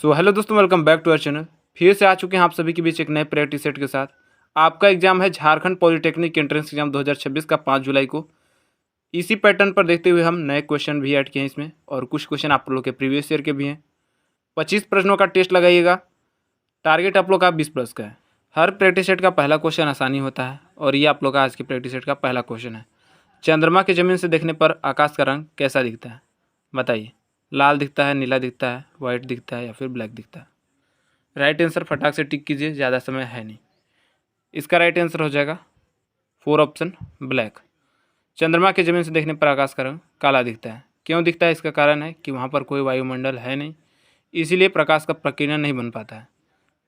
सो hello दोस्तों, welcome back to our channel. फिर से आ चुके हैं आप सभी के बीच एक नए प्रैक्टिस सेट के साथ। आपका एग्जाम है झारखंड पॉलिटेक्निक एंट्रेंस एग्जाम 2026 का 5 जुलाई को। इसी पैटर्न पर देखते हुए हम नए क्वेश्चन भी ऐड किए हैं इसमें, और कुछ क्वेश्चन आप लोग के प्रीवियस ईयर के भी हैं। 25 प्रश्नों का टेस्ट लगाइएगा। टारगेट आप लोग का 20 प्लस का है। हर प्रैक्टिस सेट का पहला क्वेश्चन आसानी होता है, और ये आप लोग का आज के प्रैक्टिस सेट का पहला क्वेश्चन है। चंद्रमा की ज़मीन से देखने पर आकाश का रंग कैसा दिखता है? बताइए। लाल दिखता है, नीला दिखता है, वाइट दिखता है या फिर ब्लैक दिखता है? राइट आंसर फटाक से टिक कीजिए, ज़्यादा समय है नहीं। इसका राइट आंसर हो जाएगा 4 ऑप्शन ब्लैक। चंद्रमा की ज़मीन से देखने पर आकाश का रंग काला दिखता है। क्यों दिखता है? इसका कारण है कि वहाँ पर कोई वायुमंडल है नहीं, इसीलिए प्रकाश का प्रकीर्णन नहीं बन पाता है।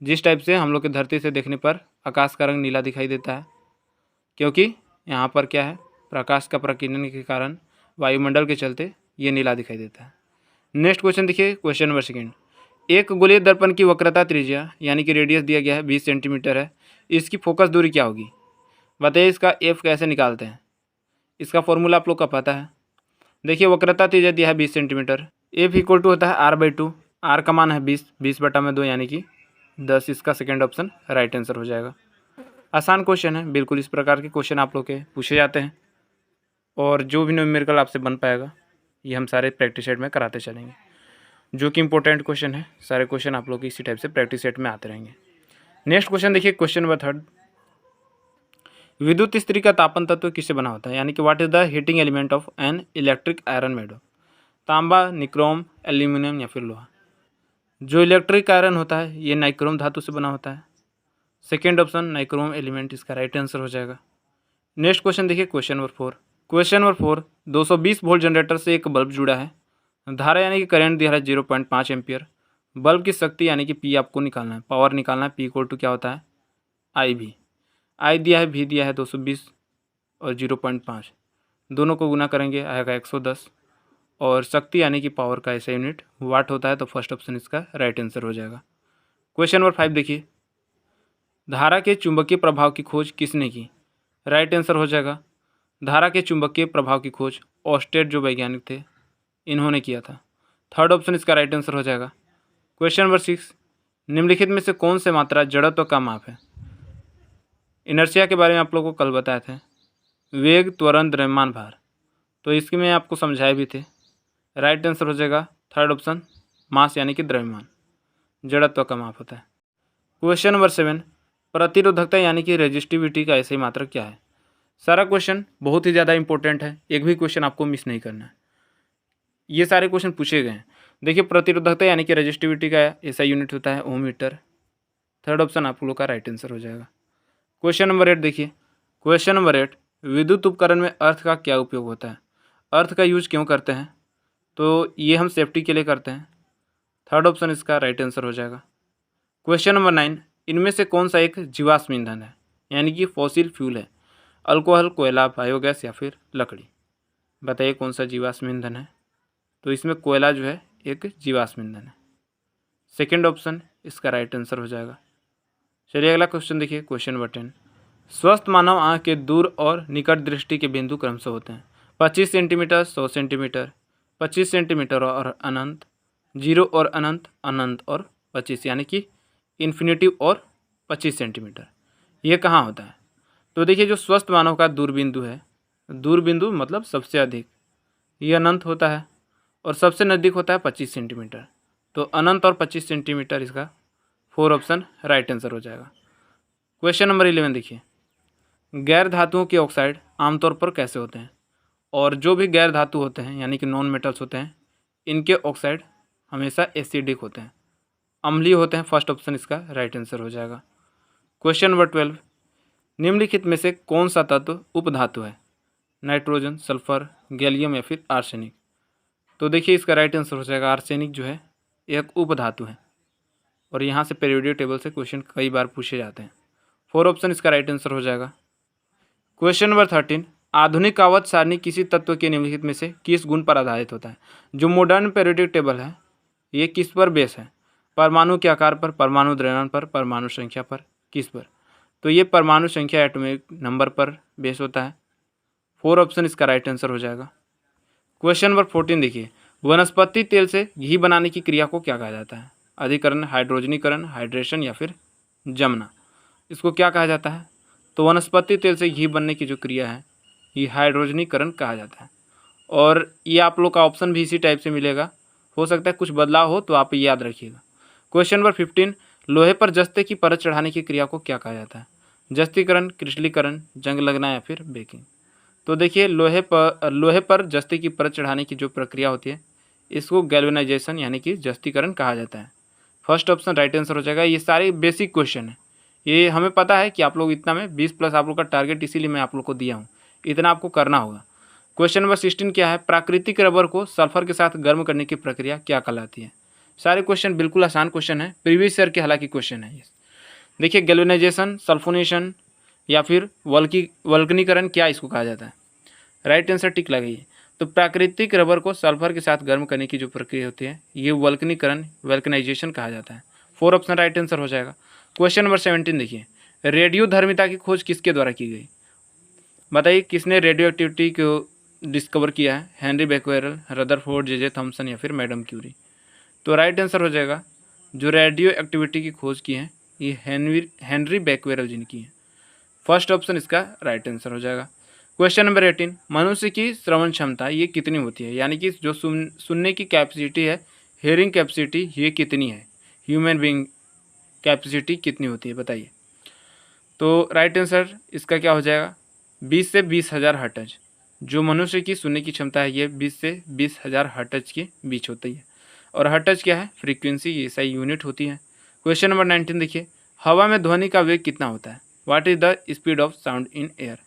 जिस टाइप से हम लोग की धरती से देखने पर आकाश का रंग नीला दिखाई देता है, क्योंकि यहाँ पर क्या है, प्रकाश का प्रकीर्णन के कारण वायुमंडल के चलते ये नीला दिखाई देता है। नेक्स्ट क्वेश्चन देखिए, क्वेश्चन नंबर सेकेंड। एक गोलीय दर्पण की वक्रता त्रिज्या यानी कि रेडियस दिया गया है 20 सेंटीमीटर है। इसकी फोकस दूरी क्या होगी? बताइए। इसका एफ कैसे निकालते हैं? इसका फॉर्मूला आप लोग का पता है। देखिए, वक्रता त्रिज्या दिया है 20 सेंटीमीटर। एफ इक्वल टू होता है r/2। आर का मान है 20/2 यानी कि 10। इसका सेकेंड ऑप्शन राइट आंसर हो जाएगा। आसान क्वेश्चन है, बिल्कुल इस प्रकार के क्वेश्चन आप लोग के पूछे जाते हैं, और जो भी न्यूमेरिकल आपसे बन पाएगा ये हम सारे प्रैक्टिस सेट में कराते चलेंगे। जो कि इंपॉर्टेंट क्वेश्चन है, सारे क्वेश्चन आप लोग के इसी टाइप से प्रैक्टिस सेट में आते रहेंगे। नेक्स्ट क्वेश्चन देखिए, क्वेश्चन नंबर थर्ड। विद्युत स्त्री का तापन तत्व किससे बना होता है? यानी कि what is the heating element of an electric iron made of? तांबा, निक्रोम, एल्यूमिनियम या फिर लोहा? जो इलेक्ट्रिक आयरन होता है ये नाइक्रोम धातु से बना होता है। सेकेंड ऑप्शन नाइक्रोम एलिमेंट इसका राइट आंसर हो जाएगा। नेक्स्ट क्वेश्चन देखिए, question number four. Question number four. 220 volt generator से एक बल्ब जुड़ा है। धारा यानी कि करंट दिया है 0.5 एम्पियर। बल्ब की शक्ति यानी कि पी आपको निकालना है, पावर निकालना है। पी इक्वल टू क्या होता है? आई भी। आई दिया है, भी दिया है 220 और 0.5, दोनों को गुना करेंगे आएगा 110। और शक्ति यानी कि पावर का ऐसा यूनिट वाट होता है, तो फर्स्ट ऑप्शन इसका राइट आंसर हो जाएगा। क्वेश्चन नंबर 5 देखिए। धारा के चुंबकीय प्रभाव की खोज किसने की? राइट आंसर हो जाएगा। धारा के चुंबकीय प्रभाव की खोज ऑस्टेड जो वैज्ञानिक थे इन्होंने किया था। थर्ड ऑप्शन इसका राइट आंसर हो जाएगा। Question number 6। निम्नलिखित में से कौन से मात्रा जड़त्व का माप है? इनर्शिया के बारे में आप लोगों को कल बताए थे, वेग, त्वरण, द्रव्यमान, भार। तो इसके में आपको समझाए भी थे। राइट आंसर हो जाएगा थर्ड ऑप्शन, मास यानी कि द्रव्यमान जड़त्व का माप होता है। Question number 7। प्रतिरोधकता यानी कि रेजिस्टिविटी का ऐसी मात्रक क्या है? सारा क्वेश्चन बहुत ही ज़्यादा इंपॉर्टेंट है, एक भी क्वेश्चन आपको मिस नहीं करना है। ये सारे क्वेश्चन पूछे गए हैं। देखिए, प्रतिरोधकता यानी कि रेजिस्टिविटी का ऐसा यूनिट होता है ओम मीटर। थर्ड ऑप्शन आप लोग का राइट आंसर हो जाएगा। क्वेश्चन नंबर 8 देखिए। Question number 8। विद्युत उपकरण में अर्थ का क्या उपयोग होता है? अर्थ का यूज क्यों करते हैं? तो ये हम सेफ्टी के लिए करते हैं। थर्ड ऑप्शन इसका राइट आंसर हो जाएगा। Question number 9। इनमें से कौन सा एक जीवाश्म ईंधन है यानी कि फॉसिल फ्यूल है? अल्कोहल, कोयला, बायोगैस या फिर लकड़ी? बताइए कौन सा जीवाश्म ईंधन है? तो इसमें कोयला जो है एक जीवाश्म ईंधन है। सेकेंड ऑप्शन इसका राइट आंसर हो जाएगा। चलिए अगला क्वेश्चन देखिए, क्वेश्चन नंबर 10। स्वस्थ मानव आँख के दूर और निकट दृष्टि के बिंदु क्रमशः होते हैं 25 सेंटीमीटर, 100 सेंटीमीटर, 25 सेंटीमीटर और अनंत, 0 और अनंत, अनंत और 25 यानी कि इन्फिनिटिव और 25 सेंटीमीटर। ये कहाँ होता है? तो देखिए, जो स्वस्थ मानव का दूरबिंदु है, दूरबिंदु मतलब सबसे अधिक, ये अनंत होता है, और सबसे नज़दीक होता है 25 सेंटीमीटर। तो अनंत और 25 सेंटीमीटर इसका 4 ऑप्शन राइट आंसर हो जाएगा। क्वेश्चन नंबर 11 देखिए। गैर धातुओं के ऑक्साइड आमतौर पर कैसे होते हैं? और जो भी गैर धातु होते हैं यानी कि नॉन मेटल्स होते हैं, इनके ऑक्साइड हमेशा एसिडिक होते हैं, अम्लीय होते हैं। फर्स्ट ऑप्शन इसका राइट आंसर हो जाएगा। Question number 12। निम्नलिखित में से कौन सा तत्व उपधातु है? नाइट्रोजन, सल्फर, गैलियम या फिर आर्सेनिक? तो देखिए, इसका राइट आंसर हो जाएगा आर्सेनिक जो है एक उपधातु है, और यहाँ से पीरियोडिक टेबल से क्वेश्चन कई बार पूछे जाते हैं। 4 ऑप्शन इसका राइट आंसर हो जाएगा। Question number 13। आधुनिक आवत सारणी किसी तत्व के निम्नलिखित में से किस गुण पर आधारित होता है? जो मॉडर्न पीरियोडिक टेबल है ये किस पर बेस है? परमाणु के आकार पर, परमाणु द्रव्यमान पर, परमाणु संख्या पर, किस पर? तो ये परमाणु संख्या एटॉमिक नंबर पर बेस होता है। 4 ऑप्शन इसका राइट आंसर हो जाएगा। क्वेश्चन नंबर 14 देखिए। वनस्पति तेल से घी बनाने की क्रिया को क्या कहा जाता है? अधिकरण, हाइड्रोजनीकरण, हाइड्रेशन या फिर जमना। इसको क्या कहा जाता है? तो वनस्पति तेल से घी बनने की जो क्रिया है ये हाइड्रोजनीकरण कहा जाता है। और ये आप लोग का ऑप्शन भी इसी टाइप से मिलेगा, हो सकता है कुछ बदलाव हो तो आप याद रखिएगा। क्वेश्चन नंबर 15, लोहे पर जस्ते की परत चढ़ाने की क्रिया को क्या कहा जाता है? जस्तीकरण, क्रिस्टलीकरण, जंग लगना या फिर बेकिंग। तो देखिए लोहे पर जस्ते की परत चढ़ाने की जो प्रक्रिया होती है इसको गैल्वेनाइजेशन यानी कि जस्तीकरण कहा जाता है। फर्स्ट ऑप्शन राइट आंसर हो जाएगा। ये सारे बेसिक क्वेश्चन है, ये हमें पता है कि आप लोग इतना में 20+ आप लोग का टारगेट, इसीलिए मैं आप लोग को दिया हूँ, इतना आपको करना होगा। क्वेश्चन नंबर 16 क्या है? प्राकृतिक रबर को सल्फर के साथ गर्म करने की प्रक्रिया क्या कहलाती है? सारे क्वेश्चन बिल्कुल आसान क्वेश्चन है, प्रीवियस ईयर के हालांकि क्वेश्चन है ये। देखिए गैल्वेनाइजेशन, सल्फोनेशन या फिर वल्कनीकरण, क्या इसको कहा जाता है? राइट आंसर टिक लगाइए। तो प्राकृतिक रबर को सल्फर के साथ गर्म करने की जो प्रक्रिया होती है ये वल्कनीकरण, वल्कनाइजेशन कहा जाता है। 4 ऑप्शन राइट आंसर हो जाएगा। क्वेश्चन नंबर 17 देखिए, रेडियोधर्मिता की खोज किसके द्वारा की गई? बताइए किसने रेडियो एक्टिविटी को डिस्कवर किया है? हेनरी बैक्वेरल, रदरफोर्ड, जे थॉमसन या फिर मैडम क्यूरी। तो राइट आंसर हो जाएगा, जो रेडियो एक्टिविटी की खोज की है ये हेनरी बैक्वेरल जिनकी है। फर्स्ट ऑप्शन इसका राइट आंसर हो जाएगा। क्वेश्चन नंबर 18, मनुष्य की श्रवण क्षमता ये कितनी होती है? यानी कि जो सुनने की कैपेसिटी है, हियरिंग कैपेसिटी, ये कितनी है? ह्यूमन बीइंग कैपेसिटी कितनी होती है बताइए। तो राइट आंसर इसका क्या हो जाएगा? 20 से 20,000 हर्ट्ज। जो मनुष्य की सुनने की क्षमता है ये 20 से 20,000 हर्ट्ज के बीच होती है। और हर्ट्ज क्या है? फ्रीक्वेंसी, ये सही यूनिट होती है। क्वेश्चन नंबर 19 देखिए, हवा में ध्वनि का वेग कितना होता है? What is the speed of sound in air?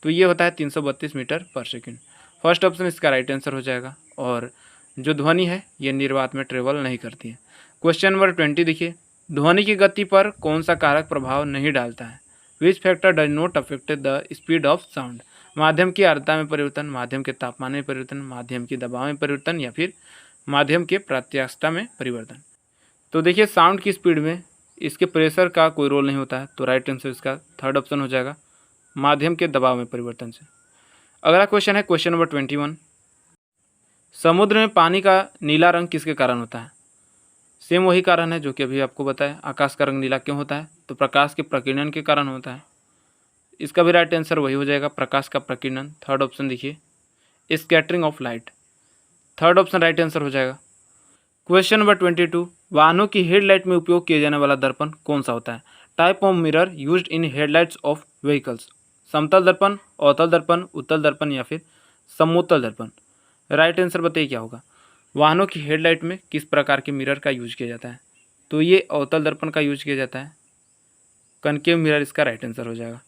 तो ये होता है 332 मीटर पर सेकेंड। फर्स्ट ऑप्शन इसका राइट आंसर हो जाएगा। और जो ध्वनि है ये निर्वात में ट्रेवल नहीं करती है। क्वेश्चन नंबर 20 देखिए, ध्वनि की गति पर कौन सा कारक प्रभाव नहीं डालता है? Which factor does not affect the speed of sound? माध्यम की आर्द्रता में परिवर्तन, माध्यम के तापमान में परिवर्तन, माध्यम के दबाव में परिवर्तन या फिर माध्यम के प्रत्यास्थता में परिवर्तन। तो देखिए साउंड की स्पीड में इसके प्रेशर का कोई रोल नहीं होता है, तो राइट आंसर इसका थर्ड ऑप्शन हो जाएगा, माध्यम के दबाव में परिवर्तन से। अगला क्वेश्चन है क्वेश्चन नंबर 21, समुद्र में पानी का नीला रंग किसके कारण होता है? सेम वही कारण है जो कि अभी आपको बताया। आकाश का रंग नीला क्यों होता है? तो प्रकाश के प्रकीर्णन के कारण होता है। इसका भी राइट आंसर वही हो जाएगा, प्रकाश का प्रकीर्णन। थर्ड ऑप्शन देखिए, scattering of light. Third option right answer हो जाएगा। क्वेश्चन नंबर 22, वाहनों की हेडलाइट में उपयोग किए जाने वाला दर्पण कौन सा होता है? Type of mirror used in headlights of vehicles. समतल दर्पण, अवतल दर्पण, उत्तल दर्पण या फिर समोत्तल दर्पण। राइट आंसर बताइए क्या होगा? वाहनों की हेडलाइट में किस प्रकार के मिरर का यूज किया जाता है? तो ये अवतल दर्पण का यूज किया जाता है, कनकेव मिरर इसका राइट आंसर हो जाएगा।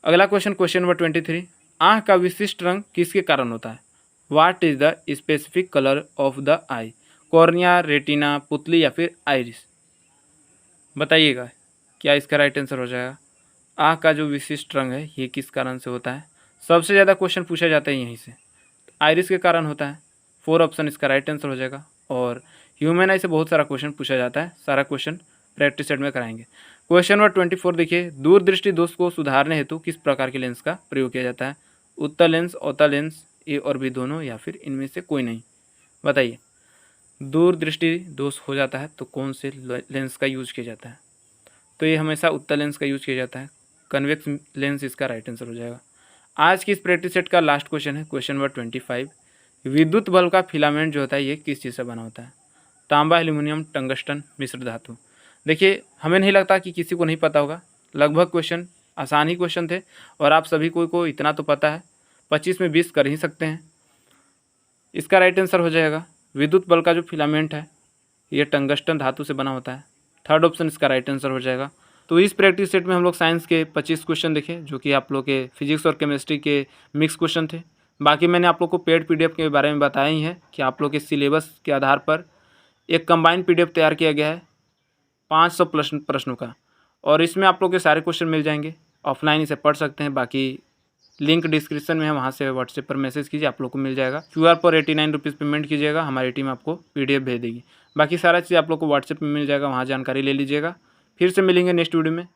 अगला क्वेश्चन, क्वेश्चन नंबर 23, आँख का विशिष्ट रंग किसके कारण होता है? What is the specific colour of the I? Cornea, retina, पुतली या फिर आइरिस। बताइएगा क्या इसका राइट आंसर हो जाएगा? आँख का जो विशिष्ट रंग है ये किस कारण से होता है? सबसे ज़्यादा क्वेश्चन पूछा जाता है यहीं से, आइरिस के कारण होता है। 4 ऑप्शन इसका राइट आंसर हो जाएगा। और ह्यूमन आई से बहुत सारा क्वेश्चन पूछा जाता है, सारा क्वेश्चन प्रैक्टिस सेट में कराएंगे। क्वेश्चन नंबर 24 देखिए, दूरदृष्टि दोष को सुधारने हेतु किस प्रकार के लेंस का प्रयोग किया जाता है? उत्तल लेंस, अवतल लेंस, ए और बी दोनों या फिर इनमें से कोई नहीं? बताइए, दूरदृष्टि दोष हो जाता है तो कौन से लेंस का यूज किया जाता है? तो ये हमेशा उत्तल लेंस का यूज किया जाता है, कन्वेक्स लेंस इसका राइट आंसर हो जाएगा। आज की इस प्रैक्टिस सेट का लास्ट क्वेश्चन है क्वेश्चन नंबर 25, विद्युत बल्ब का फिलामेंट जो होता है ये किस चीज़ से बना होता है? तांबा, एल्यूमिनियम, टंगस्टन, मिश्र धातु। देखिए हमें नहीं लगता कि किसी को नहीं पता होगा, लगभग क्वेश्चन आसान ही क्वेश्चन थे और आप सभी को इतना तो पता है, 25 में 20 कर ही सकते हैं। इसका राइट आंसर हो जाएगा, विद्युत बल्ब का जो फिलामेंट है ये टंगस्टन धातु से बना होता है। थर्ड ऑप्शन इसका राइट आंसर हो जाएगा। तो इस प्रैक्टिस सेट में हम लोग साइंस के 25 क्वेश्चन देखे जो कि आप लोग के फिजिक्स और केमिस्ट्री के मिक्स क्वेश्चन थे। बाकी मैंने आप लोग को पेड PDF के बारे में बताया ही है कि आप लोग के सिलेबस के आधार पर एक कंबाइंड PDF तैयार किया गया है 500 प्रश्नों का, और इसमें आप लोग के सारे क्वेश्चन मिल जाएंगे। ऑफलाइन इसे पढ़ सकते हैं, बाकी लिंक डिस्क्रिप्शन में है, वहाँ से व्हाट्सएप पर मैसेज कीजिए, आप लोग को मिल जाएगा। QR पर 89 रुपीज़ पेमेंट कीजिएगा, हमारी टीम आपको PDF भेज देगी। बाकी सारा चीज़ आप लोग को व्हाट्सएप में मिल जाएगा, वहाँ जानकारी ले लीजिएगा। फिर से मिलेंगे नेक्स्ट वीडियो में।